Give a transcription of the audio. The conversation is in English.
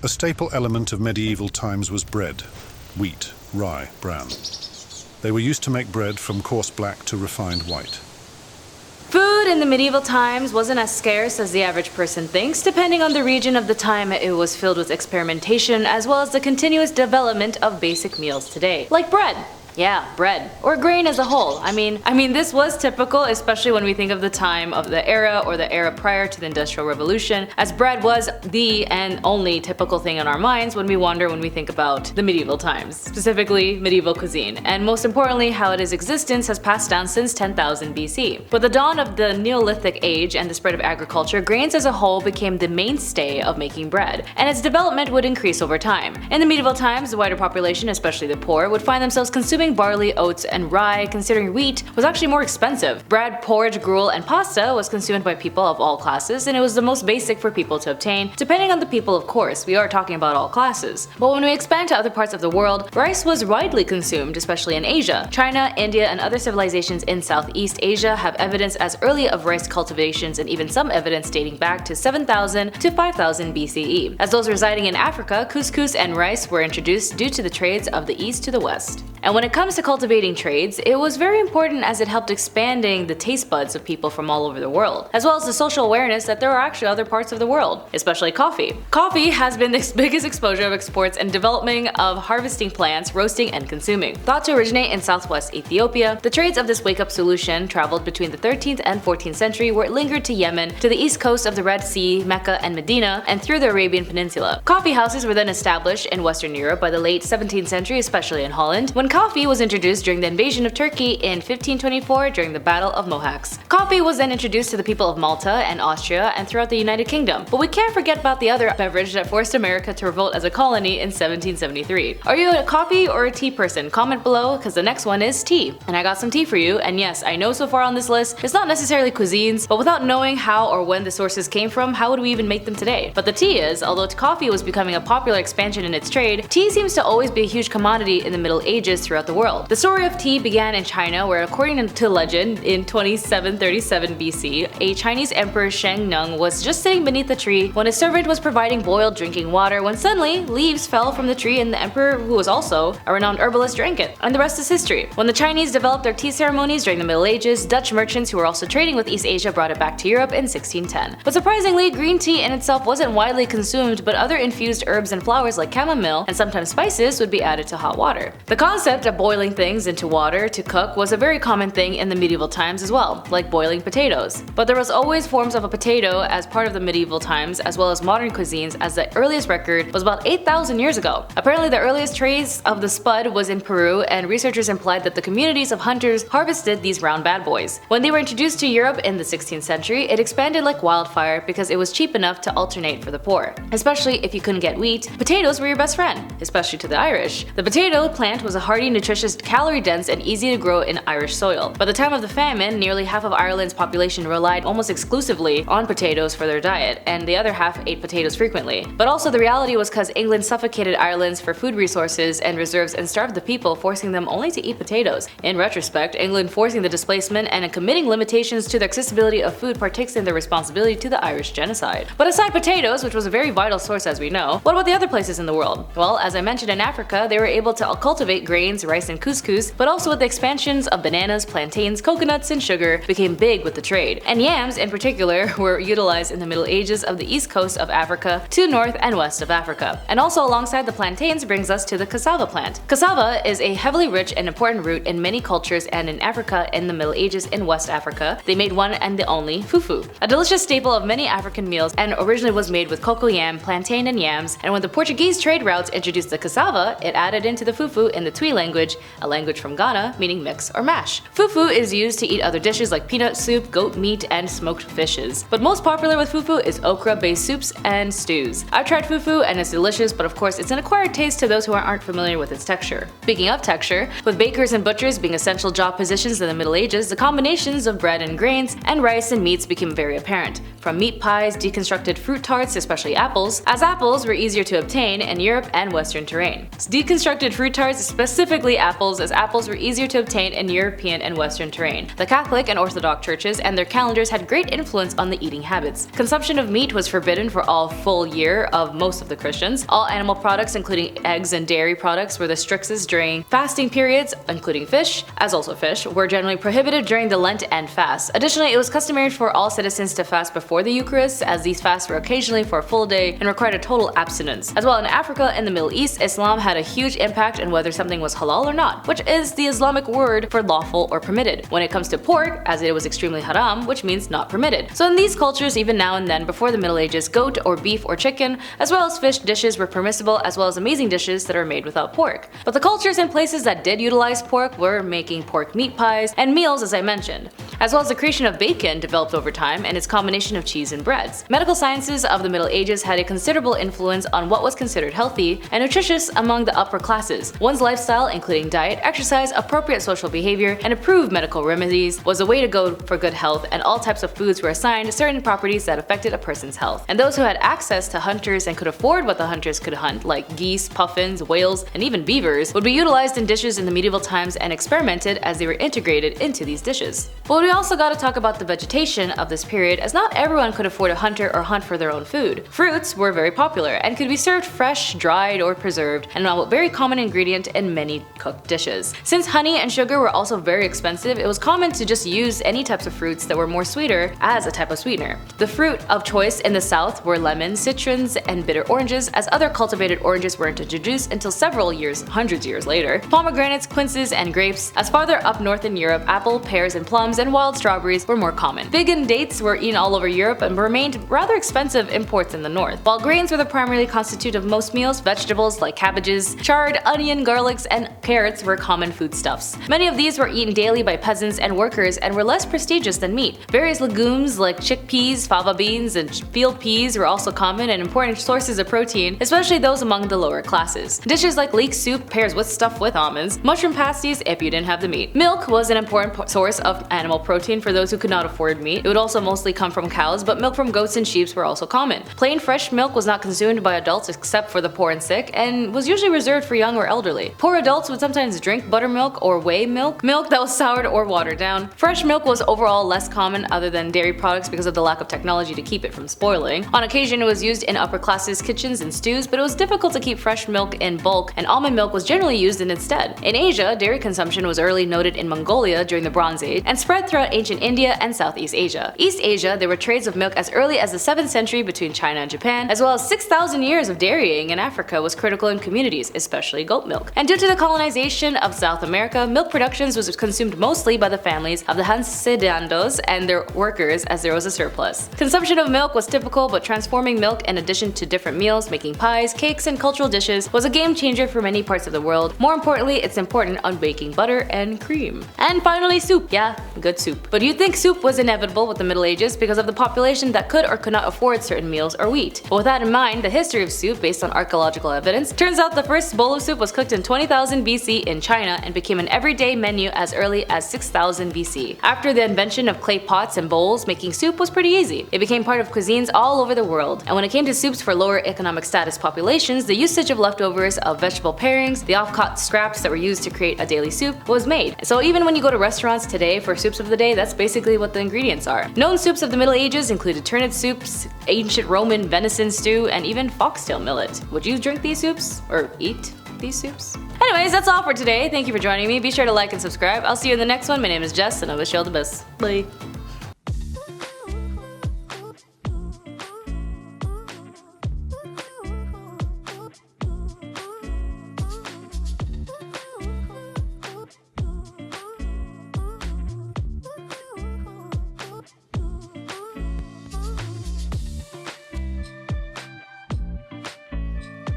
A staple element of medieval times was bread, wheat, rye, bran. They were used to make bread from coarse black to refined white. Food in the medieval times wasn't as scarce as the average person thinks. Depending on the region of the time, it was filled with experimentation as well as the continuous development of basic meals today, like bread. Yeah, bread. Or grain as a whole. I mean, this was typical, especially when we think of the time of the era or the era prior to the Industrial Revolution, as bread was the and only typical thing on our minds when we think about the medieval times, specifically medieval cuisine, and most importantly how its existence has passed down since 10,000 BC. With the dawn of the Neolithic age and the spread of agriculture, grains as a whole became the mainstay of making bread, and its development would increase over time. In the medieval times, the wider population, especially the poor, would find themselves consuming barley, oats, and rye, considering wheat was actually more expensive. Bread, porridge, gruel, and pasta was consumed by people of all classes, and it was the most basic for people to obtain, depending on the people of course, we are talking about all classes. But when we expand to other parts of the world, rice was widely consumed, especially in Asia. China, India, and other civilizations in Southeast Asia have evidence as early of rice cultivations and even some evidence dating back to 7,000 to 5,000 BCE. As those residing in Africa, couscous and rice were introduced due to the trades of the east to the west. And when it comes to cultivating trades, it was very important as it helped expanding the taste buds of people from all over the world, as well as the social awareness that there are actually other parts of the world, especially coffee. Coffee has been the biggest exposure of exports and development of harvesting plants, roasting, and consuming. Thought to originate in southwest Ethiopia, the trades of this wake-up solution traveled between the 13th and 14th century, where it lingered to Yemen, to the east coast of the Red Sea, Mecca, and Medina, and through the Arabian Peninsula. Coffee houses were then established in Western Europe by the late 17th century, especially in Holland, when coffee was introduced during the invasion of Turkey in 1524 during the Battle of Mohacs. Coffee was then introduced to the people of Malta and Austria and throughout the United Kingdom. But we can't forget about the other beverage that forced America to revolt as a colony in 1773. Are you a coffee or a tea person? Comment below, because the next one is tea. And I got some tea for you, and yes, I know so far on this list, it's not necessarily cuisines, but without knowing how or when the sources came from, how would we even make them today? But the tea is, although coffee was becoming a popular expansion in its trade, tea seems to always be a huge commodity in the Middle Ages throughout the world. The story of tea began in China, where according to legend, in 2737 BC, a Chinese emperor Sheng Nung was just sitting beneath a tree when his servant was providing boiled drinking water when suddenly leaves fell from the tree and the emperor, who was also a renowned herbalist, drank it. And the rest is history. When the Chinese developed their tea ceremonies during the Middle Ages, Dutch merchants who were also trading with East Asia brought it back to Europe in 1610. But surprisingly, green tea in itself wasn't widely consumed, but other infused herbs and flowers like chamomile and sometimes spices would be added to hot water. The concept of boiling things into water to cook was a very common thing in the medieval times as well, like boiling potatoes. But there was always forms of a potato as part of the medieval times as well as modern cuisines, as the earliest record was about 8,000 years ago. Apparently the earliest trace of the spud was in Peru, and researchers implied that the communities of hunters harvested these round bad boys. When they were introduced to Europe in the 16th century, it expanded like wildfire because it was cheap enough to alternate for the poor. Especially if you couldn't get wheat, potatoes were your best friend, especially to the Irish. The potato plant was a hardy, nutritious, calorie-dense, and easy to grow in Irish soil. By the time of the famine, nearly half of Ireland's population relied almost exclusively on potatoes for their diet, and the other half ate potatoes frequently. But also the reality was because England suffocated Ireland for food resources and reserves and starved the people, forcing them only to eat potatoes. In retrospect, England forcing the displacement and committing limitations to the accessibility of food partakes in their responsibility to the Irish genocide. But aside potatoes, which was a very vital source as we know, what about the other places in the world? Well, as I mentioned, in Africa, they were able to cultivate grains, rice, and couscous, but also with the expansions of bananas, plantains, coconuts, and sugar became big with the trade. And yams, in particular, were utilized in the Middle Ages of the east coast of Africa to north and west of Africa. And also alongside the plantains brings us to the cassava plant. Cassava is a heavily rich and important root in many cultures, and in Africa in the Middle Ages in West Africa, they made one and the only fufu, a delicious staple of many African meals, and originally was made with cocoa yam, plantain, and yams. And when the Portuguese trade routes introduced the cassava, it added into the fufu in the Twi language, a language from Ghana meaning mix or mash. Fufu is used to eat other dishes like peanut soup, goat meat, and smoked fishes. But most popular with fufu is okra-based soups and stews. I've tried fufu and it's delicious, but of course it's an acquired taste to those who aren't familiar with its texture. Speaking of texture, with bakers and butchers being essential job positions in the Middle Ages, the combinations of bread and grains and rice and meats became very apparent. From meat pies, deconstructed fruit tarts, especially apples, as apples were easier to obtain in Europe and Western terrain. Deconstructed fruit tarts, specifically specifically apples, as apples were easier to obtain in European and Western terrain. The Catholic and Orthodox churches and their calendars had great influence on the eating habits. Consumption of meat was forbidden for all full year of most of the Christians. All animal products, including eggs and dairy products, were the strictest during fasting periods, including fish, as also fish, were generally prohibited during the Lent and fast. Additionally, it was customary for all citizens to fast before the Eucharist, as these fasts were occasionally for a full day and required a total abstinence. As well, in Africa and the Middle East, Islam had a huge impact on whether something was halal or not, which is the Islamic word for lawful or permitted. When it comes to pork, as it was extremely haram, which means not permitted. So in these cultures, even now and then before the Middle Ages, goat or beef or chicken, as well as fish dishes were permissible, as well as amazing dishes that are made without pork. But the cultures and places that did utilize pork were making pork meat pies and meals, as I mentioned, as well as the creation of bacon developed over time and its combination of cheese and breads. Medical sciences of the Middle Ages had a considerable influence on what was considered healthy and nutritious among the upper classes. One's lifestyle, including diet, exercise, appropriate social behavior, and approved medical remedies, was a way to go for good health, and all types of foods were assigned certain properties that affected a person's health. And those who had access to hunters and could afford what the hunters could hunt, like geese, puffins, whales, and even beavers, would be utilized in dishes in the medieval times and experimented as they were integrated into these dishes. But we also gotta talk about the vegetation of this period, as not everyone could afford a hunter or hunt for their own food. Fruits were very popular and could be served fresh, dried, or preserved, and a very common ingredient in many cooked dishes. Since honey and sugar were also very expensive, it was common to just use any types of fruits that were more sweeter as a type of sweetener. The fruit of choice in the south were lemons, citrons, and bitter oranges, as other cultivated oranges weren't introduced until several years, hundreds of years later. Pomegranates, quinces, and grapes. As farther up north in Europe, apple, pears, and plums, and wild strawberries were more common. Fig and dates were eaten all over Europe and remained rather expensive imports in the north. While grains were the primarily constitute of most meals, vegetables like cabbages, chard, onion, garlics, and carrots were common foodstuffs. Many of these were eaten daily by peasants and workers and were less prestigious than meat. Various legumes like chickpeas, fava beans, and field peas were also common and important sources of protein, especially those among the lower classes. Dishes like leek soup pairs with stuff with almonds, mushroom pasties if you didn't have the meat. Milk was an important source of animal protein for those who could not afford meat. It would also mostly come from cows, but milk from goats and sheep were also common. Plain fresh milk was not consumed by adults except for the poor and sick, and was usually reserved for young or elderly. Poor adults would sometimes drink buttermilk or whey milk, milk that was soured or watered down. Fresh milk was overall less common other than dairy products because of the lack of technology to keep it from spoiling. On occasion, it was used in upper classes' kitchens and stews, but it was difficult to keep fresh milk in bulk, and almond milk was generally used instead. In Asia, dairy consumption was early noted in Mongolia during the Bronze Age and spread throughout ancient India and Southeast Asia. East Asia, there were trades of milk as early as the 7th century between China and Japan, as well as 6,000 years of dairying in Africa was critical in communities, especially goat milk. And due to the colonization of South America, milk production was consumed mostly by the families of the haciendados and their workers, as there was a surplus. Consumption of milk was typical, but transforming milk in addition to different meals, making pies, cakes, and cultural dishes was a game changer for many parts of the world. More importantly, it's important on baking butter and cream. And finally, soup. Yeah, good soup. But you'd think soup was inevitable with the Middle Ages because of the population that could or could not afford certain meals or wheat. But with that in mind, the history of soup, based on archaeological evidence, turns out the first bowl of soup was cooked in 20,000 BC in China and became an everyday menu as early as 6000 BC. After the invention of clay pots and bowls, making soup was pretty easy. It became part of cuisines all over the world. And when it came to soups for lower economic status populations, the usage of leftovers of vegetable pairings, the off-cut scraps that were used to create a daily soup, was made. So even when you go to restaurants today for soups of the day, that's basically what the ingredients are. Known soups of the Middle Ages included turnip soups, ancient Roman venison stew, and even foxtail millet. Would you drink these soups? Or eat these soups? Anyways, that's all for today. Thank you for joining me. Be sure to like and subscribe. I'll see you in the next one. My name is Jess, and I wish you all the best. Bye.